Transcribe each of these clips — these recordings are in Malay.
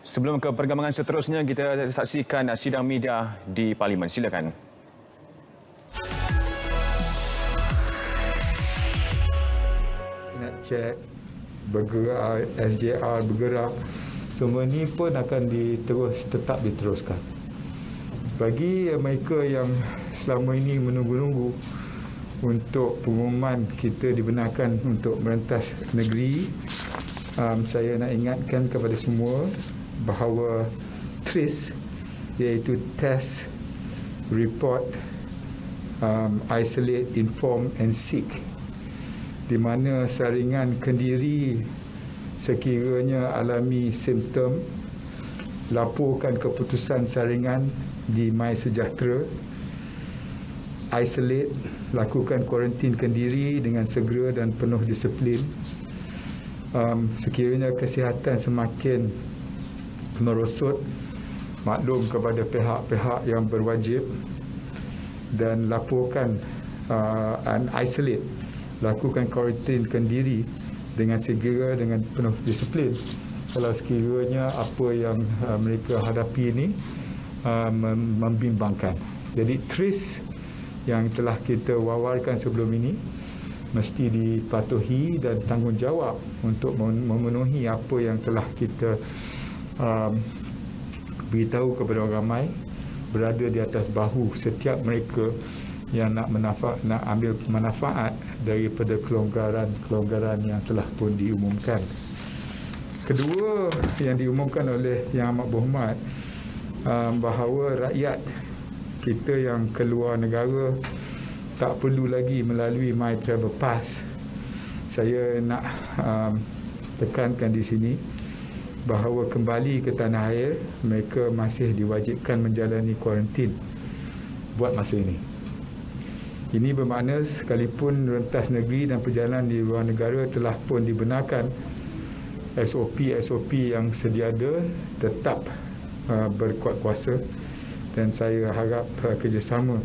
Sebelum ke perkembangan seterusnya, kita saksikan sidang media di Parlimen. Silakan. Snapchat bergerak, SJR bergerak, semua ini pun akan tetap diteruskan. Bagi mereka yang selama ini menunggu-nunggu untuk pengumuman kita dibenarkan untuk merentas negeri, saya nak ingatkan kepada semua bahawa TRIS, iaitu Test, Report, Isolate, Inform and Seek, di mana saringan kendiri sekiranya alami simptom, laporkan keputusan saringan di MySejahtera. Isolate, lakukan kuarantin kendiri dengan segera dan penuh disiplin. Sekiranya kesihatan semakin merosot, maklum kepada pihak-pihak yang berwajib dan laporkan isolate, lakukan kuarantin kendiri dengan segera dengan penuh disiplin kalau sekiranya apa yang mereka hadapi ini membimbangkan. Jadi TRIS yang telah kita wawarkan sebelum ini mesti dipatuhi dan tanggungjawab untuk memenuhi apa yang telah kita beritahu kepada orang ramai, berada di atas bahu setiap mereka yang nak ambil manfaat daripada kelonggaran yang telah pun diumumkan. Kedua, yang diumumkan oleh Yang Amat Berhormat, bahawa rakyat kita yang keluar negara tak perlu lagi melalui My Travel Pass. Saya nak tekankan di sini bahawa kembali ke tanah air, mereka masih diwajibkan menjalani kuarantin buat masa ini. Ini bermakna sekalipun rentas negeri dan perjalanan di luar negara telah pun dibenarkan, SOP yang sedia ada tetap berkuat kuasa, dan saya harap kerjasama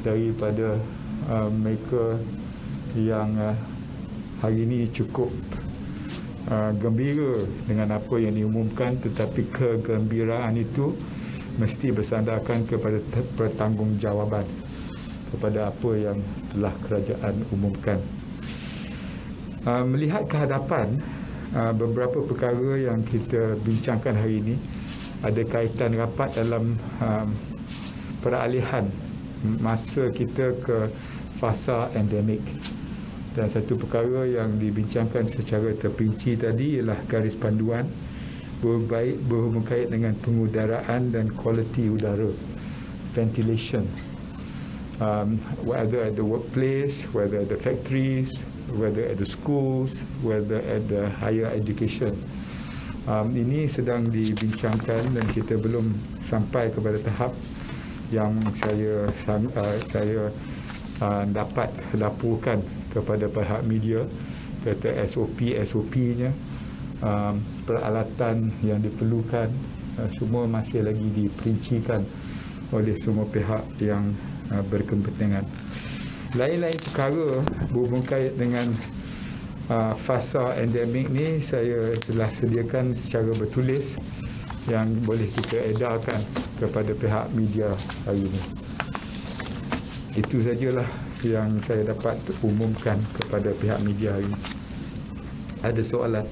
daripada mereka yang hari ini cukup gembira dengan apa yang diumumkan, tetapi kegembiraan itu mesti bersandarkan kepada pertanggungjawaban kepada apa yang telah kerajaan umumkan. Melihat ke hadapan, beberapa perkara yang kita bincangkan hari ini ada kaitan rapat dalam peralihan masa kita ke fasa endemik. Dan satu perkara yang dibincangkan secara terperinci tadi ialah garis panduan berkait dengan pengudaraan dan kualiti udara, ventilation, whether at the workplace, whether at the factories, whether at the schools, whether at the higher education. Ini sedang dibincangkan dan kita belum sampai kepada tahap yang saya dapat laporkan kepada pihak media kata SOP-nya, peralatan yang diperlukan, semua masih lagi diperincikan oleh semua pihak yang berkepentingan. Lain-lain perkara berkait dengan fasa endemik ni saya telah sediakan secara bertulis yang boleh kita edarkan kepada pihak media hari ini. Itu sajalah yang saya dapat umumkan kepada pihak media hari ini. Ada soalan?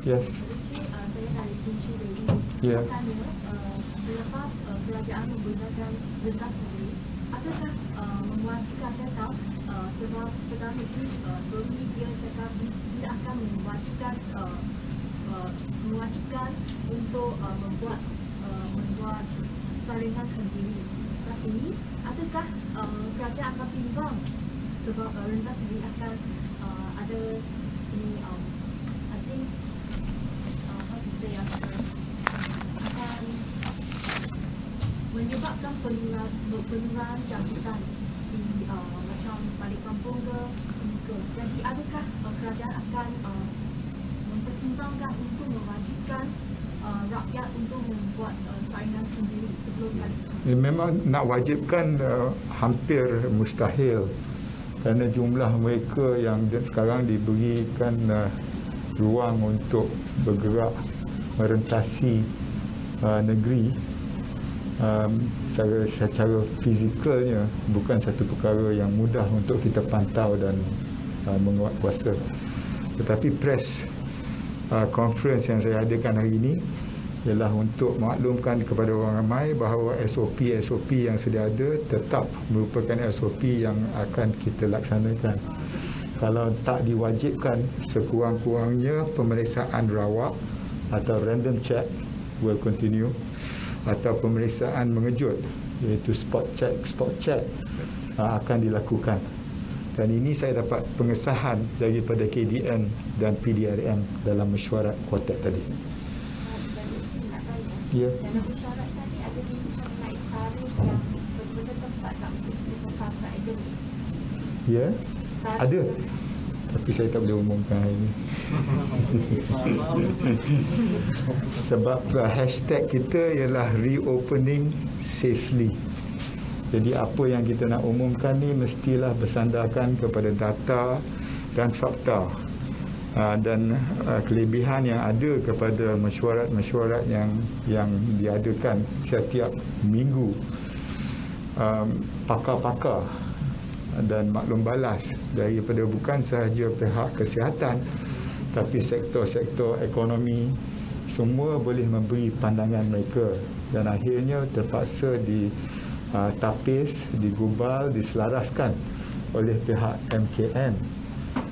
Yes. Saya dari Sinci Dewi. Ya. Selepas kerajaan menggunakan rentas negeri, adakah mewajibkan, saya tahu sebab Perdana Menteri sebelum ini dia cakap dia akan mewajibkan untuk membuat saringan kendiri. Ini adakah kerajaan akan timbang sebab rentas negeri akan ada ini I think how to say akan menyebabkan penularan jangkitan di macam balik kampung ke. Jadi adakah kerajaan akan mempertimbangkan untuk mewajibkan rakyat untuk membuat saringan sendiri sebelum balik kampung? Memang nak wajibkan hampir mustahil kerana jumlah mereka yang sekarang diberikan ruang untuk bergerak merentasi negeri secara fizikalnya bukan satu perkara yang mudah untuk kita pantau dan menguat kuasa. Tetapi press conference yang saya adakan hari ini ialah untuk maklumkan kepada orang ramai bahawa SOP yang sedia ada tetap merupakan SOP yang akan kita laksanakan. Kalau tak diwajibkan, sekurang-kurangnya pemeriksaan rawak atau random check will continue, atau pemeriksaan mengejut iaitu spot check akan dilakukan. Dan ini saya dapat pengesahan daripada KDN dan PDRM dalam mesyuarat kuartet tadi. Ya. Dalam mesyuarat tadi ada bincang naik tarikh yang betul-betul tepat tak untuk fasa akademik. Ya, ada. Tapi saya tak boleh umumkan hari ini. Sebab hashtag kita ialah reopening safely. Jadi apa yang kita nak umumkan ni mestilah bersandarkan kepada data dan fakta. Dan kelebihan yang ada kepada mesyuarat-mesyuarat yang diadakan setiap minggu, pakar-pakar dan maklum balas daripada bukan sahaja pihak kesihatan tapi sektor-sektor ekonomi, semua boleh memberi pandangan mereka dan akhirnya terpaksa ditapis, digubal, diselaraskan oleh pihak MKN.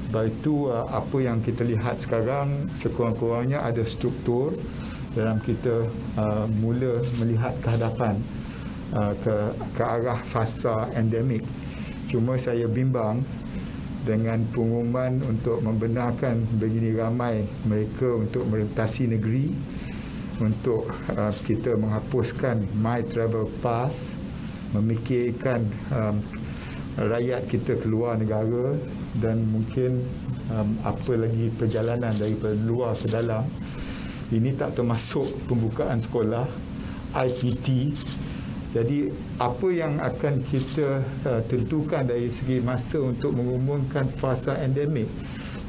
Sebab itu apa yang kita lihat sekarang sekurang-kurangnya ada struktur dalam kita mula melihat ke hadapan ke arah fasa endemik. Cuma saya bimbang dengan pengumuman untuk membenarkan begini ramai mereka untuk merentasi negeri, untuk kita menghapuskan My Travel Pass, memikirkan rakyat kita keluar negara dan mungkin apa lagi perjalanan daripada luar ke dalam. Ini tak termasuk pembukaan sekolah, IPT. Jadi apa yang akan kita tentukan dari segi masa untuk mengumumkan fasa endemik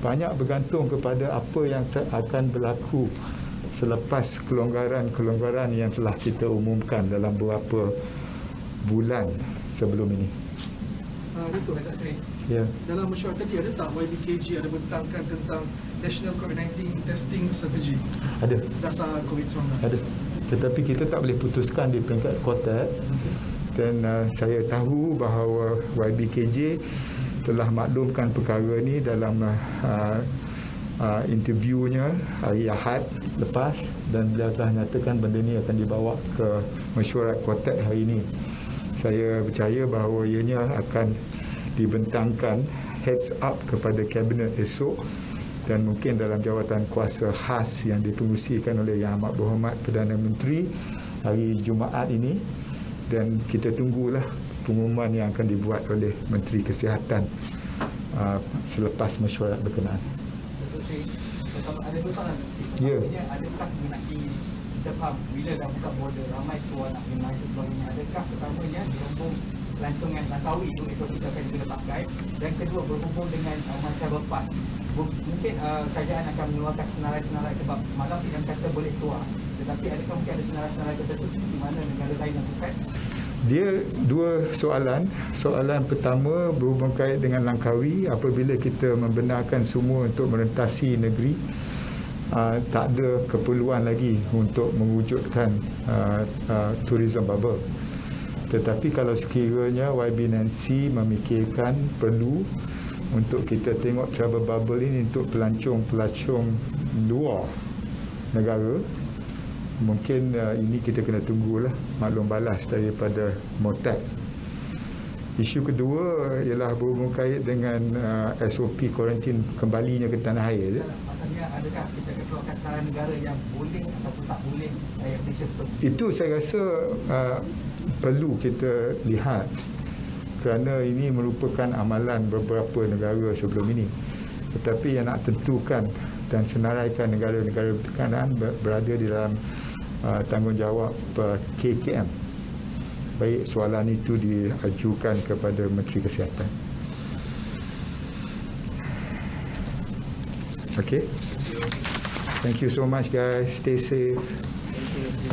banyak bergantung kepada apa yang akan berlaku selepas kelonggaran yang telah kita umumkan dalam beberapa bulan sebelum ini. Datuk Seri, Ya. dalam mesyuarat tadi ada tak YBKG ada bentangkan tentang National COVID-19 Testing Strategy Ada. dasar COVID-19? Ada. Tetapi kita tak boleh putuskan di peringkat kuartet. Dan saya tahu bahawa YBKJ telah maklumkan perkara ini dalam interviewnya hari Ahad lepas, dan beliau telah nyatakan benda ini akan dibawa ke mesyuarat kuartet hari ini. Saya percaya bahawa ianya akan dibentangkan heads up kepada kabinet esok dan mungkin dalam jawatan kuasa khas yang dipengerusikan oleh Yang Amat Berhormat Perdana Menteri hari Jumaat ini, dan kita tunggulah pengumuman yang akan dibuat oleh Menteri Kesihatan selepas mesyuarat berkenaan. Ada dua soalan. Ya. Adakah mengenai kita faham bila dah buka border ramai keluar nak pergi Malaysia sebagainya, adakah pertamanya dihukum pelancongan Langkawi itu esok kita akan juga pakai, dan kedua berhubung dengan My Travel Pass, mungkin kerajaan akan mengeluarkan senarai-senarai sebab semalam yang kata boleh keluar, tetapi adakah mungkin ada senarai-senarai tertentu seperti mana negara lain lakukan? Dia dua soalan. Soalan pertama berhubung kait dengan Langkawi. Apabila kita membenarkan semua untuk merentasi negeri, tak ada keperluan lagi untuk mewujudkan tourism bubble. Tetapi kalau sekiranya YB Nancy memikirkan perlu untuk kita tengok travel bubble ini untuk pelancong-pelancong luar negara, mungkin ini kita kena tunggulah maklum balas daripada MOTAC. Isu kedua ialah berhubung kait dengan SOP kuarantin kembalinya ke tanah air. Maksudnya adakah kita akan keluarkan senarai negara yang boleh ataupun tak boleh rakyat Malaysia betul? Itu saya rasa perlu kita lihat, kerana ini merupakan amalan beberapa negara sebelum ini. Tetapi yang nak tentukan dan senaraikan negara-negara bertekanan berada di dalam tanggungjawab KKM. Baik, soalan itu diajukan kepada Menteri Kesihatan. Okay. Thank you so much, guys. Stay safe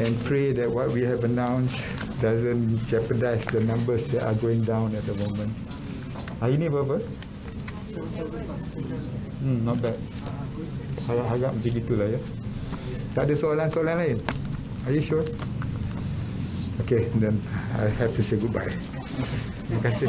and pray that what we have announced doesn't jeopardize the numbers that are going down at the moment. Hari ni berapa? 7,000 plus. Not bad. Harap-harap macam gitulah ya. Tak ada soalan-soalan lain? Are you sure? Okay, then I have to say goodbye. Terima kasih.